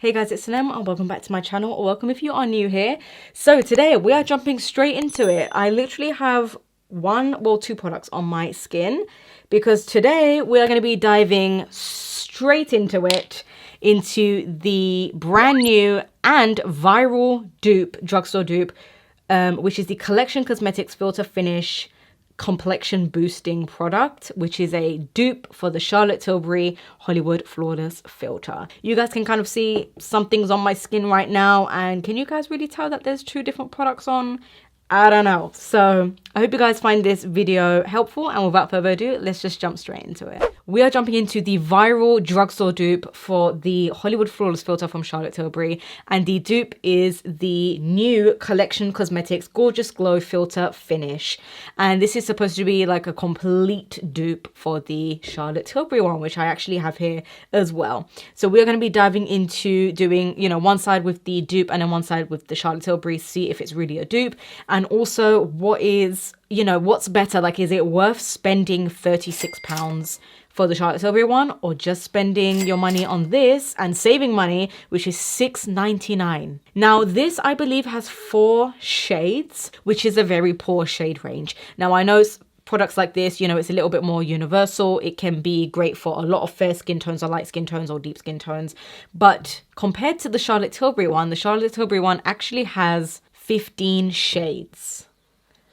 Hey guys, it's Sinem and welcome back to my channel, or welcome if you are new here. So today we are jumping straight into it. I literally have two products on my skin because today we are going to be diving straight into it, into the brand new and viral dupe, drugstore dupe, which is the Collection Cosmetics Filter Finish complexion boosting product, which is a dupe for the Charlotte Tilbury Hollywood Flawless Filter. You guys can kind of see some things on my skin right now, and can you guys really tell that there's two different products on? I don't know. So I hope you guys find this video helpful, and without further ado, let's just jump straight into it. We are jumping into the viral drugstore dupe for the Hollywood Flawless Filter from Charlotte Tilbury, and the dupe is the new Collection Cosmetics Gorgeous Glow Filter Finish. And this is supposed to be like a complete dupe for the Charlotte Tilbury one, which I actually have here as well. So we're going to be diving into doing, one side with the dupe and then one side with the Charlotte Tilbury, see if it's really a dupe, and also what is, what's better, like is it worth spending £36 for the Charlotte Tilbury one, or just spending your money on this and saving money, which is £6.99. Now this, I believe, has 4 shades, which is a very poor shade range. Now I know products like this, it's a little bit more universal. It can be great for a lot of fair skin tones or light skin tones or deep skin tones. But compared to the Charlotte Tilbury one, the Charlotte Tilbury one actually has 15 shades.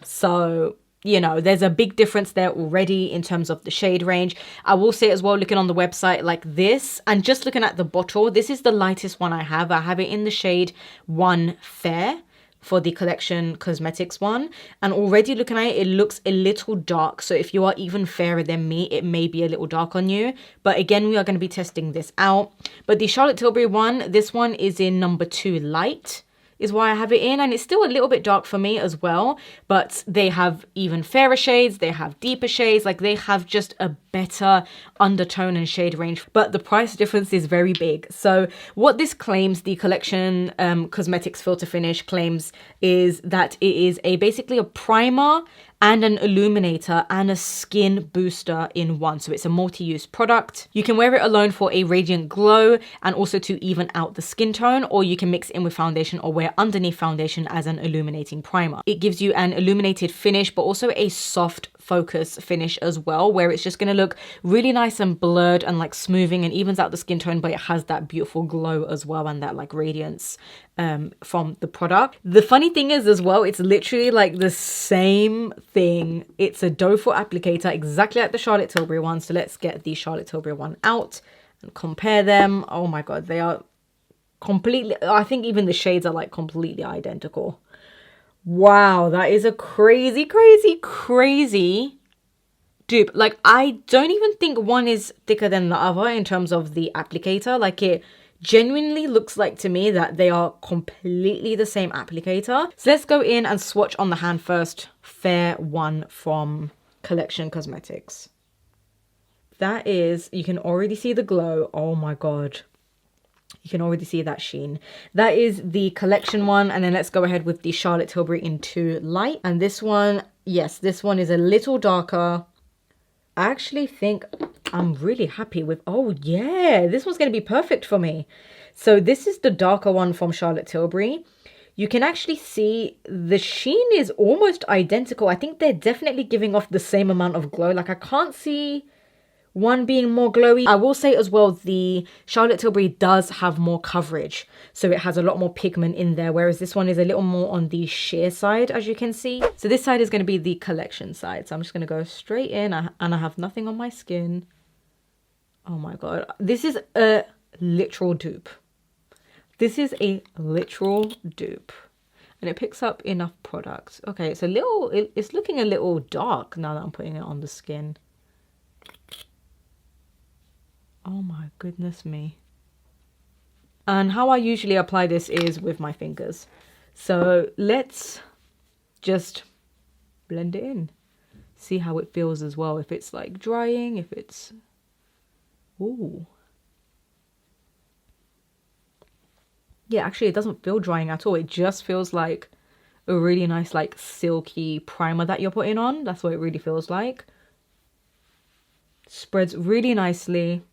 So, there's a big difference there already in terms of the shade range. I will say as well, looking on the website like this and just looking at the bottle, this is the lightest one I have. I have it in the shade 1 Fair for the Collection Cosmetics one, and already looking at it, it looks a little dark. So if you are even fairer than me, it may be a little dark on you, but again, we are going to be testing this out. But the Charlotte Tilbury one, this one is in number 2 Light is why I have it in, and it's still a little bit dark for me as well, but they have even fairer shades, they have deeper shades, like they have just a better undertone and shade range, but the price difference is very big. So what this claims, the Collection Cosmetics Filter Finish claims, is that it is basically a primer and an illuminator and a skin booster in one. So it's a multi-use product. You can wear it alone for a radiant glow and also to even out the skin tone, or you can mix it in with foundation or wear underneath foundation as an illuminating primer. It gives you an illuminated finish, but also a soft focus finish as well, where it's just going to look really nice and blurred and like smoothing and evens out the skin tone, but it has that beautiful glow as well and that like radiance from the product. The funny thing is as well, it's literally like the same thing. It's a doe foot applicator, exactly like the Charlotte Tilbury one. So let's get the Charlotte Tilbury one out and compare them. Oh my god, they are completely, I think even the shades are like completely identical. Wow, that is a crazy dupe. Like, I don't even think one is thicker than the other in terms of the applicator. Like, it genuinely looks like to me that they are completely the same applicator. So let's go in and swatch on the hand first. Fair one from Collection Cosmetics. That is, you can already see the glow. Oh my god. You can already see that sheen. That is the Collection one. And then let's go ahead with the Charlotte Tilbury in 2 Light. And this one, yes, this one is a little darker. I actually think I'm really happy with, oh yeah, this one's going to be perfect for me. So this is the darker one from Charlotte Tilbury. You can actually see the sheen is almost identical. I think they're definitely giving off the same amount of glow. Like, I can't see one being more glowy. I will say as well, the Charlotte Tilbury does have more coverage. So it has a lot more pigment in there, whereas this one is a little more on the sheer side, as you can see. So this side is going to be the Collection side. So I'm just going to go straight in, and I have nothing on my skin. Oh my god. This is a literal dupe. This is a literal dupe. And it picks up enough product. Okay, it's it's looking a little dark now that I'm putting it on the skin. Oh my goodness me. And how I usually apply this is with my fingers. So let's just blend it in. See how it feels as well. If it's like drying, if it's... Ooh. Yeah, actually it doesn't feel drying at all. It just feels like a really nice like silky primer that you're putting on. That's what it really feels like. Spreads really nicely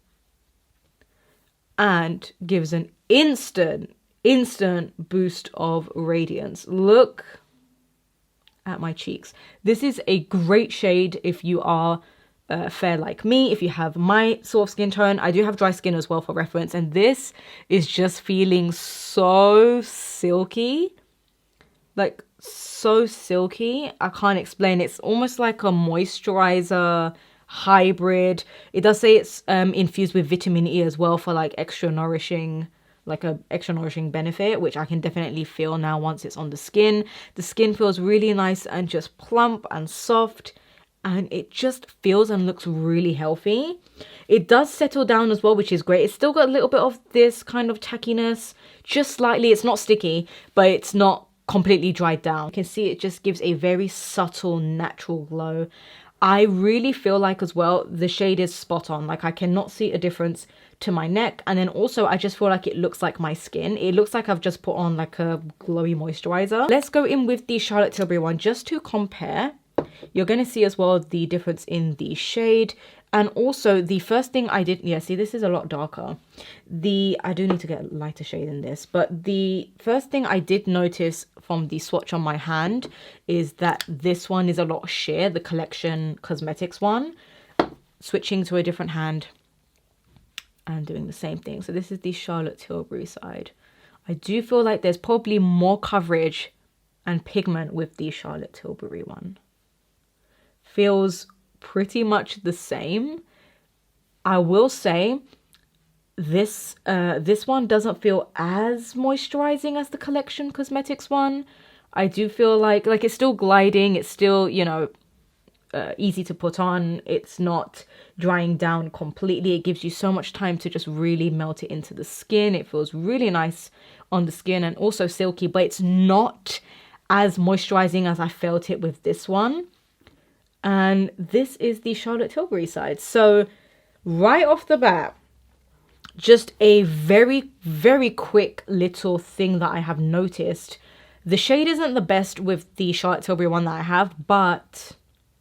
and gives an instant boost of radiance. Look at my cheeks. This is a great shade if you are fair like me, if you have my sort of skin tone. I do have dry skin as well for reference, and this is just feeling so silky, like so silky. I can't explain. It's almost like a moisturizer hybrid. It does say it's infused with vitamin E as well for like extra nourishing, like a extra nourishing benefit, which I can definitely feel now once it's on the skin. The skin feels really nice and just plump and soft, and it just feels and looks really healthy. It does settle down as well, which is great. It's still got a little bit of this kind of tackiness, just slightly. It's not sticky, but it's not completely dried down. You can see it just gives a very subtle, natural glow. I really feel like as well, the shade is spot on. Like I cannot see a difference to my neck. And then also I just feel like it looks like my skin. It looks like I've just put on like a glowy moisturizer. Let's go in with the Charlotte Tilbury one just to compare. You're going to see as well the difference in the shade. And also the first thing I did, yeah, see, this is a lot darker. I do need to get a lighter shade in this, but the first thing I did notice from the swatch on my hand is that this one is a lot sheer, the Collection Cosmetics one. Switching to a different hand and doing the same thing. So this is the Charlotte Tilbury side. I do feel like there's probably more coverage and pigment with the Charlotte Tilbury one. Feels pretty much the same. I will say this one doesn't feel as moisturizing as the Collection Cosmetics one. I do feel like it's still gliding. It's still, you know, easy to put on. It's not drying down completely. It gives you so much time to just really melt it into the skin. It feels really nice on the skin and also silky, but it's not as moisturizing as I felt it with this one. And this is the Charlotte Tilbury side. So right off the bat, just a very, very quick little thing that I have noticed. The shade isn't the best with the Charlotte Tilbury one that I have, but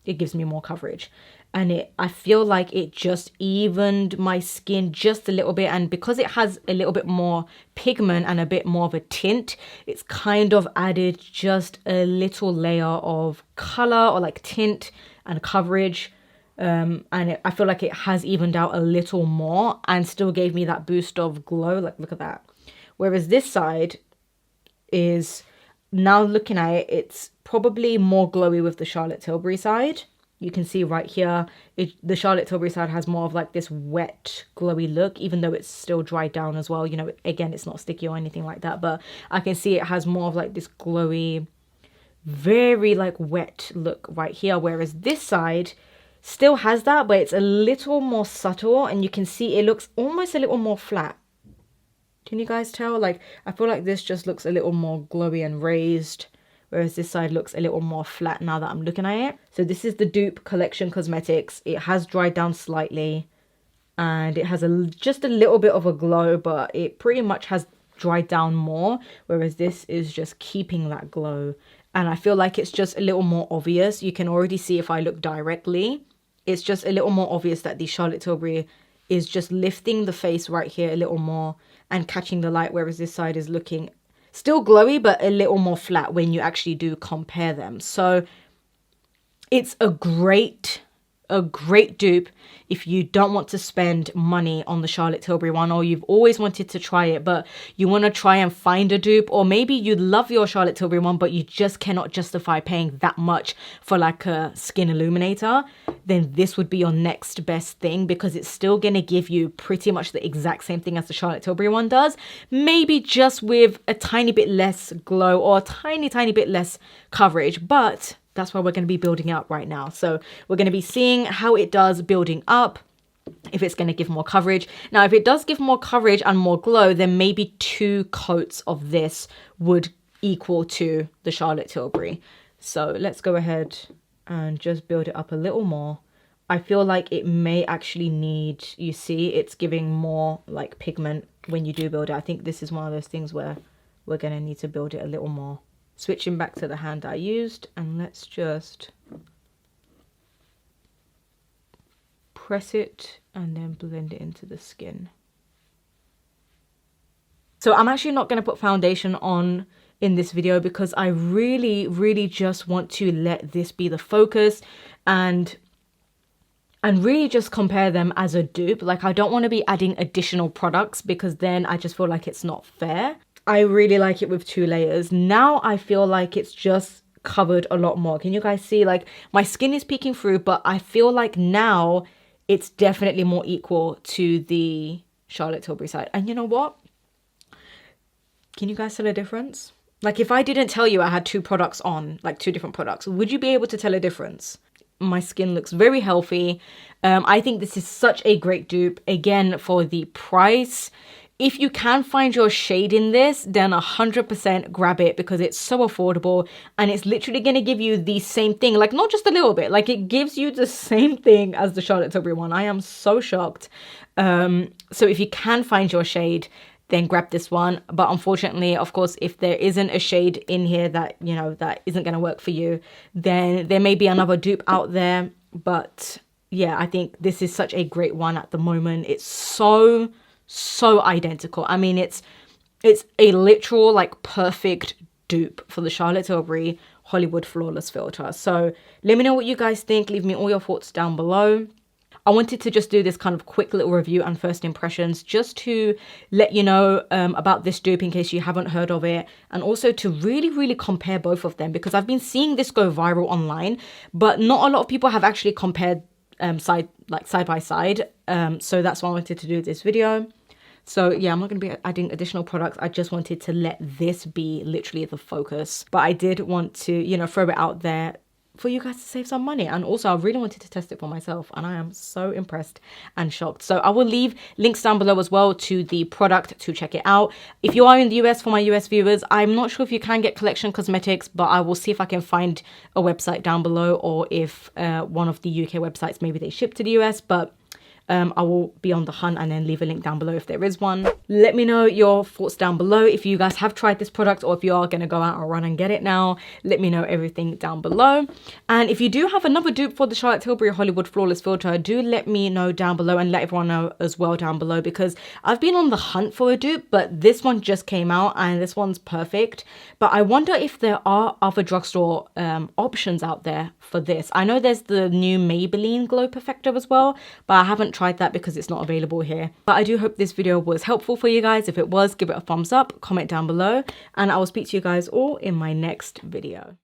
it gives me more coverage. And I feel like it just evened my skin just a little bit. And because it has a little bit more pigment and a bit more of a tint, it's kind of added just a little layer of color or like tint and coverage. I feel like it has evened out a little more and still gave me that boost of glow. Like, look at that. Whereas this side is, now looking at it, it's probably more glowy with the Charlotte Tilbury side. You can see right here, the Charlotte Tilbury side has more of like this wet, glowy look, even though it's still dried down as well. You know, again, it's not sticky or anything like that, but I can see it has more of like this glowy, very like wet look right here. Whereas this side still has that, but it's a little more subtle, and you can see it looks almost a little more flat. Can you guys tell? Like, I feel like this just looks a little more glowy and raised, whereas this side looks a little more flat now that I'm looking at it. So this is the DUPE Collection Cosmetics. It has dried down slightly, and it has just a little bit of a glow, but it pretty much has dried down more, whereas this is just keeping that glow. And I feel like it's just a little more obvious. You can already see if I look directly, it's just a little more obvious that the Charlotte Tilbury is just lifting the face right here a little more and catching the light, whereas this side is looking still glowy, but a little more flat when you actually do compare them. So it's a great dupe if you don't want to spend money on the Charlotte Tilbury one, or you've always wanted to try it, but you want to try and find a dupe, or maybe you love your Charlotte Tilbury one, but you just cannot justify paying that much for like a skin illuminator. Then this would be your next best thing, because it's still going to give you pretty much the exact same thing as the Charlotte Tilbury one does, maybe just with a tiny bit less glow or a tiny bit less coverage. But that's why we're going to be building up right now. So we're going to be seeing how it does building up, if it's going to give more coverage. Now, if it does give more coverage and more glow, then maybe 2 coats of this would equal to the Charlotte Tilbury. So let's go ahead and just build it up a little more. I feel like it may actually need, you see, it's giving more like pigment when you do build it. I think this is one of those things where we're going to need to build it a little more. Switching back to the hand I used, and let's just press it and then blend it into the skin. So I'm actually not going to put foundation on in this video because I really just want to let this be the focus and really just compare them as a dupe. Like, I don't want to be adding additional products because then I just feel like it's not fair. I really like it with 2 layers. Now I feel like it's just covered a lot more. Can you guys see? Like, my skin is peeking through, but I feel like now it's definitely more equal to the Charlotte Tilbury side. And you know what? Can you guys tell a difference? Like, if I didn't tell you I had 2 products on, like 2 different products, would you be able to tell a difference? My skin looks very healthy. I think this is such a great dupe. Again, for the price, if you can find your shade in this, then 100% grab it because it's so affordable and it's literally going to give you the same thing. Like, not just a little bit, like it gives you the same thing as the Charlotte Tilbury one. I am so shocked. So if you can find your shade, then grab this one. But unfortunately, of course, if there isn't a shade in here that, you know, that isn't going to work for you, then there may be another dupe out there. But yeah, I think this is such a great one at the moment. It's so identical. I mean, it's a literal, like, perfect dupe for the Charlotte Tilbury Hollywood Flawless Filter. So let me know what you guys think. Leave me all your thoughts down below. I wanted to just do this kind of quick little review and first impressions just to let you know about this dupe in case you haven't heard of it, and also to really compare both of them because I've been seeing this go viral online, but not a lot of people have actually compared side by side. So that's why I wanted to do this video. So yeah, I'm not going to be adding additional products. I just wanted to let this be literally the focus, but I did want to, you know, throw it out there for you guys to save some money. And also I really wanted to test it for myself and I am so impressed and shocked. So I will leave links down below as well to the product to check it out. If you are in the US, for my US viewers, I'm not sure if you can get Collection Cosmetics, but I will see if I can find a website down below, or if one of the UK websites, maybe they ship to the US, but I will be on the hunt and then leave a link down below if there is one. Let me know your thoughts down below. If you guys have tried this product or if you are going to go out and run and get it now, let me know everything down below. And if you do have another dupe for the Charlotte Tilbury Hollywood Flawless Filter, do let me know down below and let everyone know as well down below, because I've been on the hunt for a dupe, but this one just came out and this one's perfect. But I wonder if there are other drugstore options out there for this. I know there's the new Maybelline Glow Perfector as well, but I haven't tried that because it's not available here. But I do hope this video was helpful for you guys. If it was, give it a thumbs up, comment down below, and I will speak to you guys all in my next video.